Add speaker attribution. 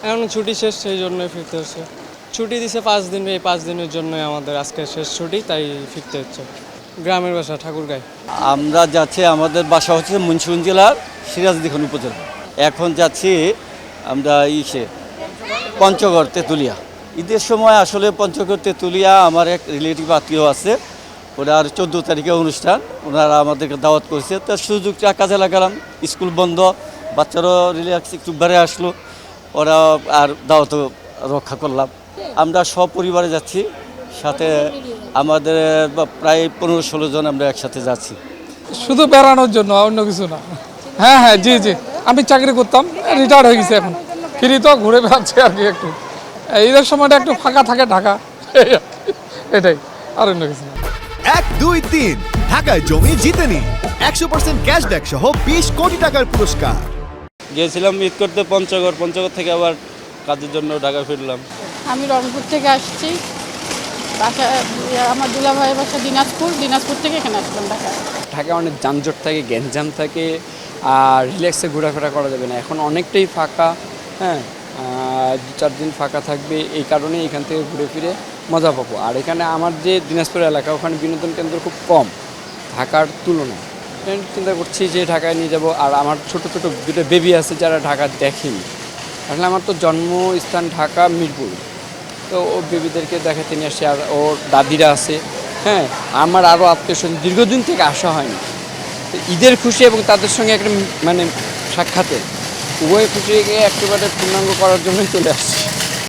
Speaker 1: এখন ছুটি শেষ, সেই জন্যই ফিরতে হচ্ছে। ছুটি দিছে 5 দিন, এই 5 দিনের জন্যই আমাদের আজকে শেষ ছুটি, তাই ফিরতে হচ্ছে। গ্রামের বাসা ঠাকুরগাঁয়।
Speaker 2: আমরা যাচ্ছি, আমাদের বাসা হচ্ছে মুন্সিগঞ্জ জেলার সিরাজদিখান উপজেলা। এখন যাচ্ছি আমরা পঞ্চগড় তেঁতুলিয়া। ঈদের সময় আসলে পঞ্চগড় তেঁতুলিয়া আমার এক রিলেটিভ আত্মীয় আছে, ওনার 14 তারিখে অনুষ্ঠান, ওনারা আমাদেরকে দাওয়াত করেছে। তার সুযোগটা কাজে লাগালাম, স্কুল বন্ধ, বাচ্চারাও রিল্যাক্স একটু বেড়ে আসলো, ওরা আর দাওয়াতও রক্ষা করলাম। আমরা সপরিবারে যাচ্ছি, সাথে আমাদের প্রায় 15-16 জন আমরা একসাথে যাচ্ছি।
Speaker 3: শুধু বেড়ানোর জন্য, অন্য কিছু না। হ্যাঁ হ্যাঁ, জি জি, আমি চাকরি করতাম, রিটায়ার্ড হয়ে গেছি, এখন ফ্রি তো ঘুরে বেড়াচ্ছি আর কি। একটু ঈদের সময়টা একটু ফাঁকা থাকে ঢাকা, এটাই, আর অন্য কিছু না।
Speaker 4: 1, 2, 3 ঢাকায় জমি জিতে নিন 100% ক্যাশব্যাক সহ 20 কোটি টাকার পুরস্কার।
Speaker 2: গিয়েছিলাম ঈদ করতে পঞ্চগড়, থেকে আবার কাজের জন্য ঢাকা ফিরলাম।
Speaker 5: আমি রংপুর থেকে আসছি, বাসা আমার দুলাভাইয়ের বাসা দিনাজপুর থেকে এখানে আসলাম ঢাকায়।
Speaker 6: ঢাকায় অনেক যানজট থাকে, গ্যাঞ্জাম থাকে, আর রিল্যাক্সে ঘোরাফেরা করা যাবে না। এখন অনেকটাই ফাঁকা, হ্যাঁ, 2-4 দিন ফাঁকা থাকবে, এই কারণে এখান থেকে ঘুরে ফিরে মজা পাবো। আর এখানে আমার যে দিনাজপুর এলাকা, ওখানে বিনোদন কেন্দ্র খুব কম ঢাকার তুলনায়। চিন্তা করছি যে ঢাকায় নিয়ে যাব। আর আমার ছোট ছোট দুটো বেবি আছে যারা ঢাকা দেখেনি। আসলে আমার তো জন্মস্থান ঢাকা মিরপুর, তো ও বেবিদেরকে দেখাতে নিয়ে আসছে। আর ওর দাদিরা আছে, হ্যাঁ, আমার আরও আত্মীয়স্বজন দীর্ঘদিন থেকে আসা হয়নি। তো ঈদের খুশি এবং তাদের সঙ্গে একটা সাক্ষাতে উভয় খুশিকে একেবারে পূর্ণাঙ্গ করার জন্যই চলে আসছি।